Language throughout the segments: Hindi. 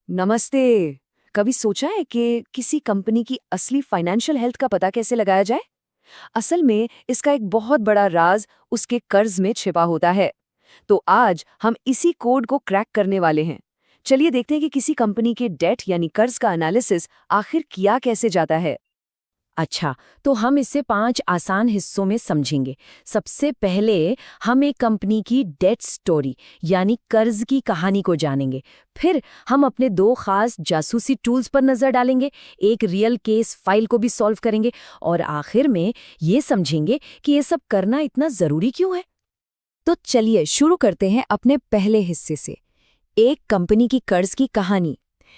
नमस्ते। कभी सोचा है कि किसी कंपनी की असली फाइनेंशियल हेल्थ का पता कैसे लगाया जाए? असल में इसका एक बहुत बड़ा राज उसके कर्ज में छिपा होता है। तो आज हम इसी कोड को क्रैक करने वाले हैं। चलिए देखते हैं कि किसी कंपनी के डेट यानी कर्ज का एनालिसिस आखिर किया कैसे जाता है। अच्छा, तो हम इसे 5 आसान हिस्सों में समझेंगे। सबसे पहले हम एक कंपनी की डेट स्टोरी यानी कर्ज की कहानी को जानेंगे। फिर हम अपने 2 खास जासूसी टूल्स पर नज़र डालेंगे, एक रियल केस फाइल को भी सॉल्व करेंगे और आखिर में ये समझेंगे कि ये सब करना इतना ज़रूरी क्यों है। तो चलिए शुरू करते हैं अपने पहले हिस्से से, एक कंपनी की कर्ज की कहानी।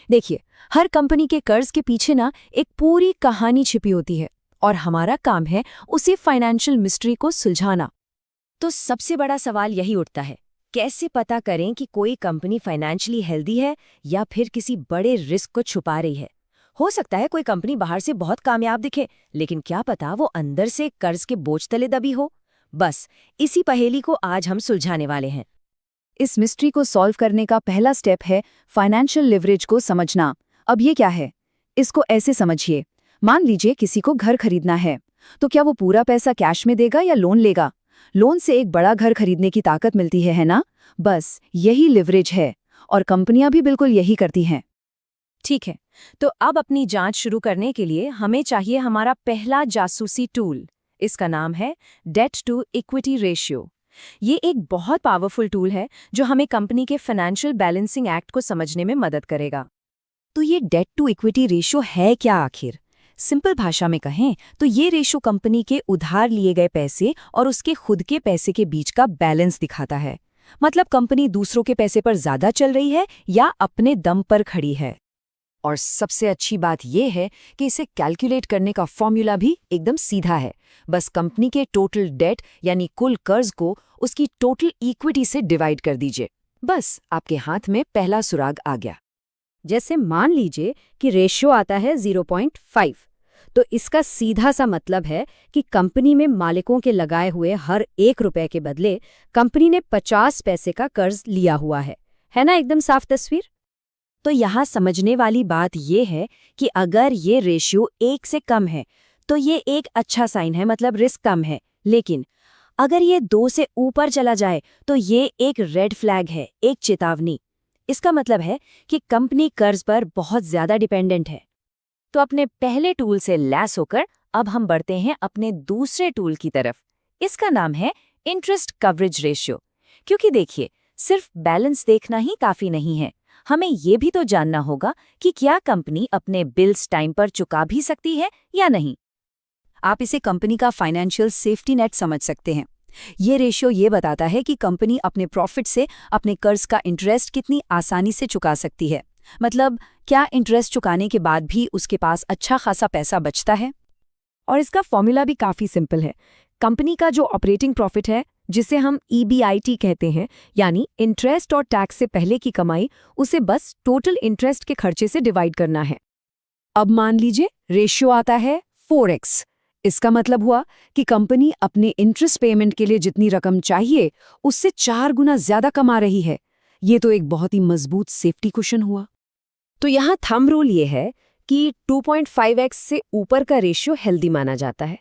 देखिए, हर कंपनी के कर्ज के पीछे ना एक पूरी कहानी छिपी होती है और हमारा काम है उसी फाइनेंशियल मिस्ट्री को सुलझाना। तो सबसे बड़ा सवाल यही उठता है, कैसे पता करें कि कोई कंपनी फाइनेंशियली हेल्दी है या फिर किसी बड़े रिस्क को छुपा रही है। हो सकता है कोई कंपनी बाहर से बहुत कामयाब दिखे, लेकिन क्या पता वो अंदर से कर्ज के बोझ तले दबी हो। बस इसी पहेली को आज हम सुलझाने वाले हैं। इस मिस्ट्री को सॉल्व करने का पहला स्टेप है फाइनेंशियल लिवरेज को समझना। अब ये क्या है? इसको ऐसे समझिए, मान लीजिए किसी को घर खरीदना है, तो क्या वो पूरा पैसा कैश में देगा या लोन लेगा? लोन से एक बड़ा घर खरीदने की ताकत मिलती है ना? बस यही लिवरेज है और कंपनियां भी बिल्कुल यही करती हैं। ठीक है, तो अब अपनी जांच शुरू करने के लिए हमें चाहिए हमारा पहला जासूसी टूल। इसका नाम है डेट टू इक्विटी रेशियो। ये एक बहुत पावरफुल टूल है जो हमें कंपनी के फाइनेंशियल बैलेंसिंग एक्ट को समझने में मदद करेगा। तो ये डेट टू इक्विटी रेशियो है क्या आखिर? सिंपल भाषा में कहें तो ये रेशियो कंपनी के उधार लिए गए पैसे और उसके खुद के पैसे के बीच का बैलेंस दिखाता है। मतलब कंपनी दूसरों के पैसे पर ज्यादा चल रही है या अपने दम पर खड़ी है। और सबसे अच्छी बात यह है कि इसे कैलकुलेट करने का फॉर्मूला भी एकदम सीधा है। बस कंपनी के टोटल डेट यानी कुल कर्ज को उसकी टोटल इक्विटी से डिवाइड कर दीजिए। बस आपके हाथ में पहला सुराग आ गया। जैसे मान लीजिए कि रेशियो आता है 0.5, तो इसका सीधा सा मतलब है कि कंपनी में मालिकों के लगाए हुए हर 1 रुपए के बदले कंपनी ने 50 पैसे का कर्ज लिया हुआ है ना? एकदम साफ तस्वीर। तो यहाँ समझने वाली बात ये है कि अगर ये रेशियो 1 से कम है तो ये एक अच्छा साइन है, मतलब रिस्क कम है। लेकिन अगर ये 2 से ऊपर चला जाए तो ये एक रेड फ्लैग है, एक चेतावनी। इसका मतलब है कि कंपनी कर्ज पर बहुत ज्यादा डिपेंडेंट है। तो अपने पहले टूल से लैस होकर अब हम बढ़ते हैं अपने दूसरे टूल की तरफ। इसका नाम है इंटरेस्ट कवरेज रेशियो। क्योंकि देखिए, सिर्फ बैलेंस देखना ही काफी नहीं है, हमें ये भी तो जानना होगा कि क्या कंपनी अपने बिल्स टाइम पर चुका भी सकती है या नहीं। आप इसे कंपनी का फाइनेंशियल सेफ्टी नेट समझ सकते हैं। ये रेशियो ये बताता है कि कंपनी अपने प्रॉफिट से अपने कर्ज का इंटरेस्ट कितनी आसानी से चुका सकती है। मतलब क्या इंटरेस्ट चुकाने के बाद भी उसके पास अच्छा खासा पैसा बचता है। और इसका फॉर्मूला भी काफ़ी सिंपल है। कंपनी का जो ऑपरेटिंग प्रॉफिट है, जिसे हम EBIT कहते हैं, यानी इंटरेस्ट और टैक्स से पहले की कमाई, उसे बस टोटल इंटरेस्ट के खर्चे से डिवाइड करना है। अब मान लीजिए रेशियो आता है 4x। इसका मतलब हुआ कि कंपनी अपने इंटरेस्ट पेमेंट के लिए जितनी रकम चाहिए उससे 4 गुना ज्यादा कमा रही है। ये तो एक बहुत ही मजबूत सेफ्टी कुशन हुआ। तो यहाँ थंब रूल ये है कि 2.5x से ऊपर का रेशियो हेल्दी माना जाता है।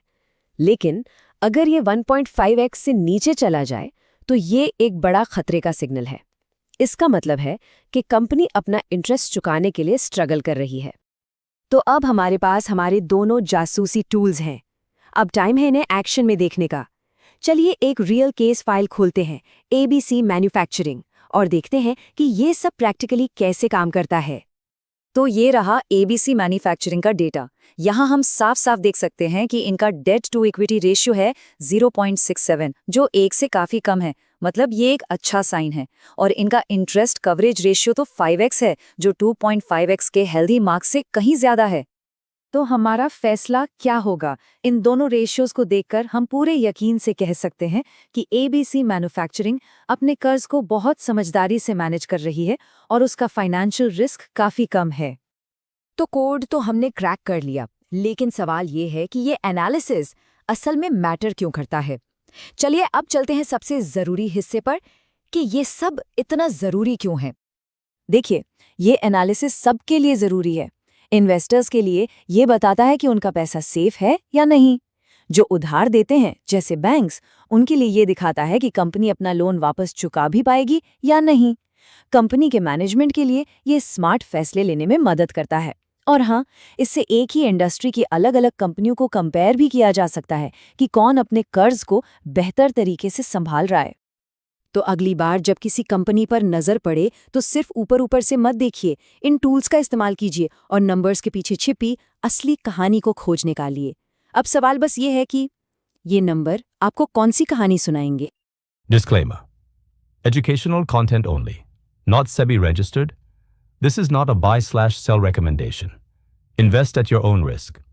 लेकिन अगर ये 1.5x से नीचे चला जाए तो ये एक बड़ा खतरे का सिग्नल है। इसका मतलब है कि कंपनी अपना इंटरेस्ट चुकाने के लिए स्ट्रगल कर रही है। तो अब हमारे पास हमारे दोनों जासूसी टूल्स हैं। अब टाइम है इन्हें एक्शन में देखने का। चलिए एक रियल केस फाइल खोलते हैं, ABC मैन्युफैक्चरिंग, और देखते हैं कि ये सब प्रैक्टिकली कैसे काम करता है। तो ये रहा ABC मैन्युफैक्चरिंग का डेटा। यहाँ हम साफ साफ देख सकते हैं कि इनका डेट टू इक्विटी रेशियो है 0.67, जो 1 से काफ़ी कम है। मतलब ये एक अच्छा साइन है। और इनका इंटरेस्ट कवरेज रेशियो तो 5x है, जो 2.5x के हेल्दी मार्क्स से कहीं ज़्यादा है। तो हमारा फैसला क्या होगा? इन दोनों रेशियोज को देखकर हम पूरे यकीन से कह सकते हैं कि ABC मैन्युफैक्चरिंग अपने कर्ज को बहुत समझदारी से मैनेज कर रही है और उसका फाइनेंशियल रिस्क काफ़ी कम है। तो कोड तो हमने क्रैक कर लिया, लेकिन सवाल ये है कि ये एनालिसिस असल में मैटर क्यों करता है। चलिए अब चलते हैं सबसे ज़रूरी हिस्से पर कि ये सब इतना ज़रूरी क्यों है। देखिए, ये एनालिसिस सबके लिए ज़रूरी है। इन्वेस्टर्स के लिए ये बताता है कि उनका पैसा सेफ है या नहीं। जो उधार देते हैं, जैसे बैंक्स, उनके लिए ये दिखाता है कि कंपनी अपना लोन वापस चुका भी पाएगी या नहीं। कंपनी के मैनेजमेंट के लिए ये स्मार्ट फैसले लेने में मदद करता है। और हाँ, इससे एक ही इंडस्ट्री की अलग-अलग कंपनियों को कंपेयर भी किया जा सकता है कि कौन अपने कर्ज को बेहतर तरीके से संभाल रहा है। तो अगली बार जब किसी कंपनी पर नजर पड़े तो सिर्फ ऊपर ऊपर से मत देखिए, इन टूल्स का इस्तेमाल कीजिए और नंबर्स के पीछे छिपी असली कहानी को खोज निकालिए। अब सवाल बस ये है कि ये नंबर आपको कौन सी कहानी सुनाएंगे। Disclaimer. Educational content only. Not SEBI registered. This is not a buy/sell recommendation. Invest at your own risk.